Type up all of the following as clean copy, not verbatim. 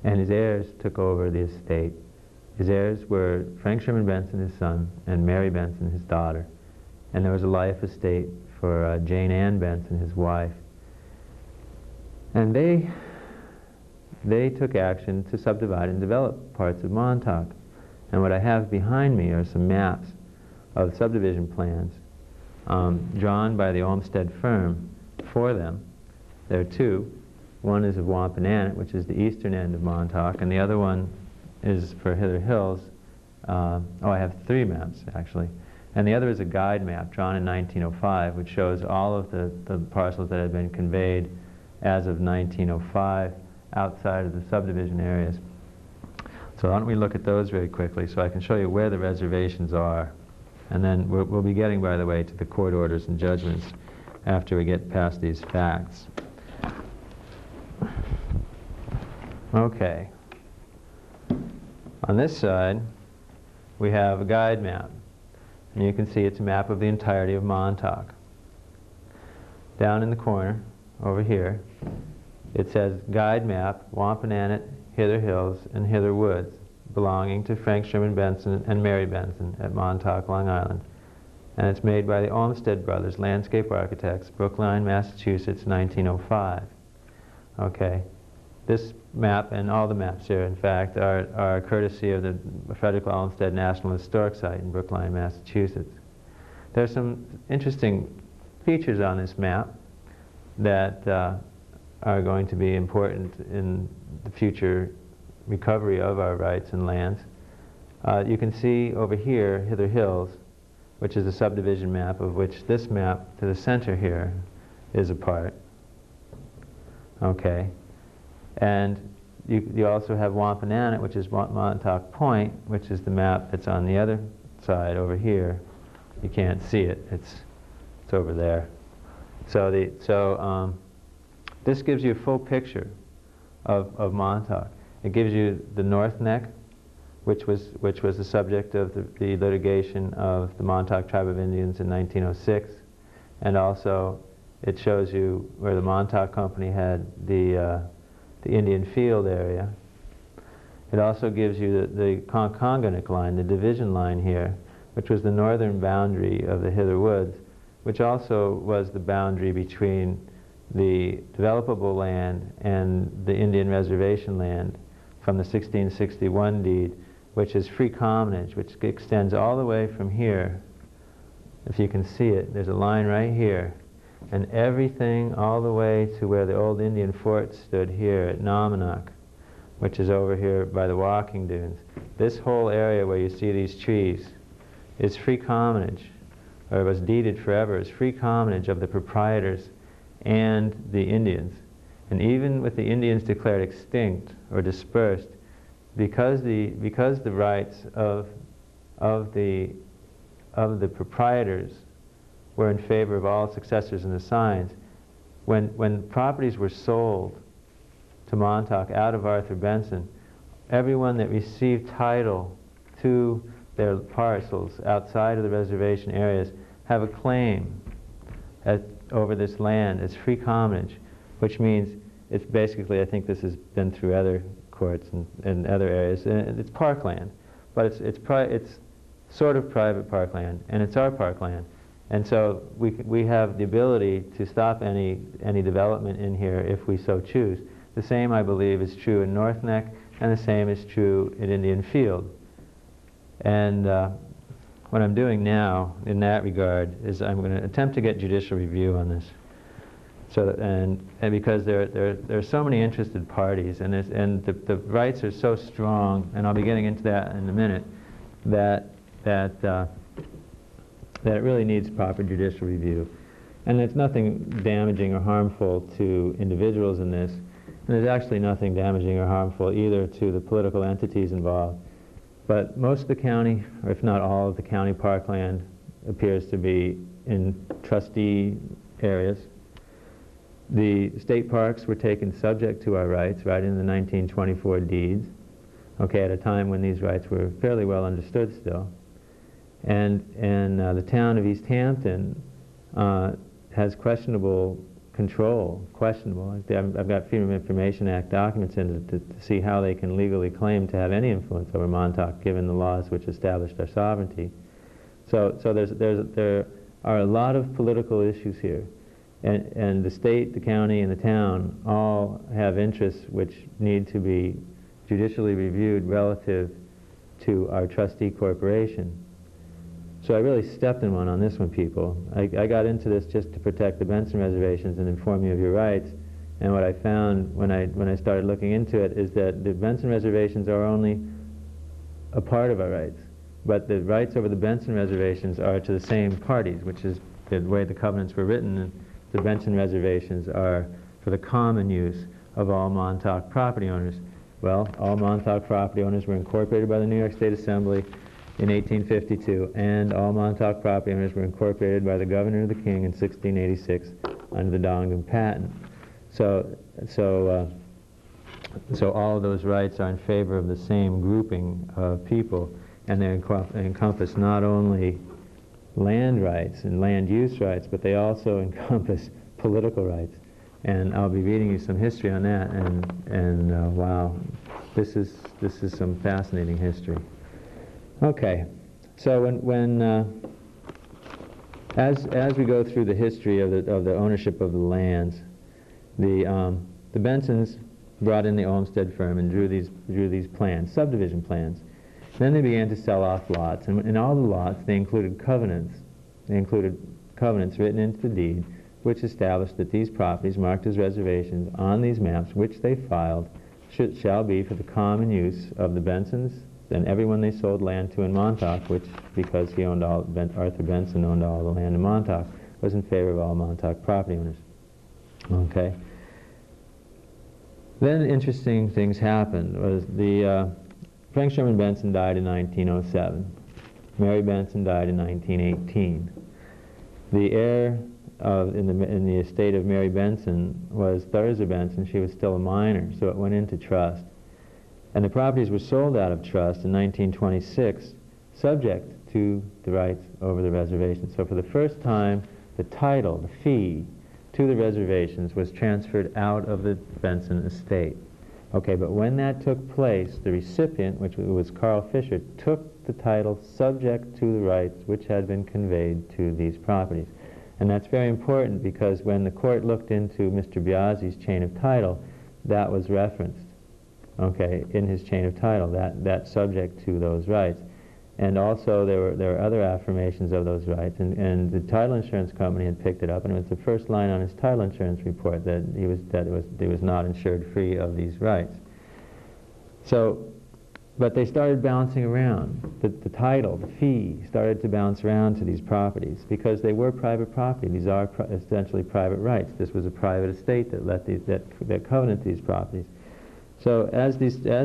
and his heirs took over the estate. His heirs were Frank Sherman Benson, his son, and Mary Benson, his daughter. And there was a life estate for Jane Ann Benson, his wife. And they took action to subdivide and develop parts of Montauk. And what I have behind me are some maps of subdivision plans drawn by the Olmsted firm for them. There are two. One is of Wampanoag, which is the eastern end of Montauk, and the other one is for Hither Hills. I have three maps, actually. And the other is a guide map drawn in 1905, which shows all of the parcels that had been conveyed as of 1905 outside of the subdivision areas. So why don't we look at those very quickly so I can show you where the reservations are. And then we'll be getting, by the way, to the court orders and judgments after we get past these facts. Okay. On this side, we have a guide map. And you can see it's a map of the entirety of Montauk. Down in the corner, over here, it says Guide Map, Wampanoag, Hither Hills, and Hither Woods, belonging to Frank Sherman Benson and Mary Benson at Montauk, Long Island. And it's made by the Olmsted Brothers, landscape architects, Brookline, Massachusetts, 1905. Okay. This map, and all the maps here, in fact, are courtesy of the Frederick Olmsted National Historic Site in Brookline, Massachusetts. There are some interesting features on this map that are going to be important in the future recovery of our rights and lands. You can see over here, Hither Hills, which is a subdivision map of which this map to the center here is a part. Okay. And you also have Wampanoag, which is Montauk Point, which is the map that's on the other side over here. You can't see it. It's over there. So this gives you a full picture of Montauk. It gives you the North Neck, which was the subject of the litigation of the Montauk Tribe of Indians in 1906, and also it shows you where the Montauk Company had the Indian Field area. It also gives you the Conconganic line, the division line here, which was the northern boundary of the Hither Woods, which also was the boundary between the developable land and the Indian reservation land from the 1661 deed, which is free commonage, which extends all the way from here. If you can see it, there's a line right here, and everything all the way to where the old Indian fort stood here at Nominuk, which is over here by the walking dunes. This whole area where you see these trees is free commonage, or was deeded forever as free commonage of the proprietors and the Indians. And even with the Indians declared extinct or dispersed, because the rights of the proprietors were in favor of all successors and assigns, when properties were sold to Montauk out of Arthur Benson, everyone that received title to their parcels outside of the reservation areas have a claim over this land as free commonage, which means it's basically, I think this has been through other courts and other areas, and it's parkland, but it's sort of private parkland, and it's our parkland. And so we have the ability to stop any development in here if we so choose. The same, I believe, is true in North Neck, and the same is true in Indian Field. And what I'm doing now in that regard is I'm going to attempt to get judicial review on this. So and because there are so many interested parties, and the rights are so strong, and I'll be getting into that in a minute, that it really needs proper judicial review. And there's nothing damaging or harmful to individuals in this, and there's actually nothing damaging or harmful either to the political entities involved. But most of the county, or if not all of the county parkland, appears to be in trustee areas. The state parks were taken subject to our rights right in the 1924 deeds, okay, at a time when these rights were fairly well understood still. And the town of East Hampton has questionable control, questionable. I've got Freedom of Information Act documents in to see how they can legally claim to have any influence over Montauk given the laws which established our sovereignty. So there are a lot of political issues here. And the state, the county, and the town all have interests which need to be judicially reviewed relative to our trustee corporation. So I really stepped in one on this one, people. I got into this just to protect the Benson reservations and inform you of your rights. And what I found when I started looking into it is that the Benson reservations are only a part of our rights. But the rights over the Benson reservations are to the same parties, which is the way the covenants were written. And the Benson reservations are for the common use of all Montauk property owners. Well, all Montauk property owners were incorporated by the New York State Assembly in 1852, and all Montauk property owners were incorporated by the Governor of the King in 1686 under the Dongan Patent. So all of those rights are in favor of the same grouping of people, and they encompass not only land rights and land use rights, but they also encompass political rights. And I'll be reading you some history on that, and wow, this is some fascinating history. Okay, so as we go through the history of the ownership of the lands, the Bensons brought in the Olmsted firm and drew these plans, subdivision plans. Then they began to sell off lots, and in all the lots they included covenants. They included covenants written into the deed, which established that these properties marked as reservations on these maps, which they filed, shall be for the common use of the Bensons and everyone they sold land to in Montauk, which, because he owned Arthur Benson owned all the land in Montauk, was in favor of all Montauk property owners. Okay. Then interesting things happened. Frank Sherman Benson died in 1907. Mary Benson died in 1918. The heir in the estate of Mary Benson was Thurza Benson. She was still a minor, so it went into trust. And the properties were sold out of trust in 1926, subject to the rights over the reservations. So for the first time, the title, the fee to the reservations was transferred out of the Benson estate. Okay, but when that took place, the recipient, which was Carl Fisher, took the title subject to the rights which had been conveyed to these properties. And that's very important because when the court looked into Mr. Biasi's chain of title, that was referenced, okay, in his chain of title, that subject to those rights. And also there were other affirmations of those rights, and the title insurance company had picked it up, and it was the first line on his title insurance report that he was not insured free of these rights. So, but they started bouncing around. The title, the fee, started to bounce around to these properties because they were private property. These are essentially private rights. This was a private estate that covenanted these properties. So as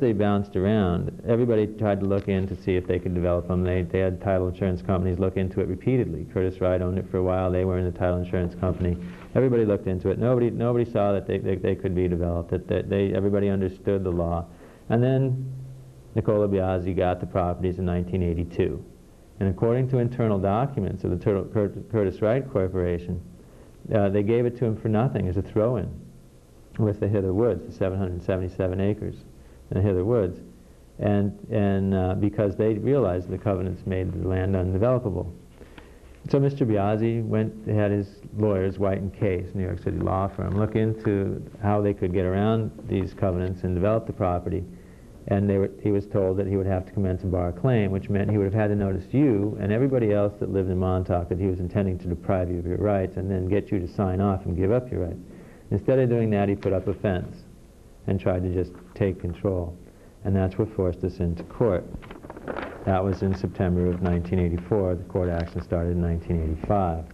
they bounced around, everybody tried to look in to see if they could develop them. They had title insurance companies look into it repeatedly. Curtis Wright owned it for a while. They were in the title insurance company. Everybody looked into it. Nobody saw that they could be developed. Everybody understood the law. And then Nicola Biasi got the properties in 1982. And according to internal documents of the Curtis Wright Corporation, they gave it to him for nothing as a throw-in with the Hither Woods, the 777 acres in the Hither Woods, and because they realized the covenants made the land undevelopable. So Mr. Biasi had his lawyers, White and Case, New York City law firm, look into how they could get around these covenants and develop the property, and he was told that he would have to commence a bar claim, which meant he would have had to notice you and everybody else that lived in Montauk that he was intending to deprive you of your rights and then get you to sign off and give up your rights. Instead of doing that, he put up a fence and tried to just take control. And that's what forced us into court. That was in September of 1984. The court action started in 1985.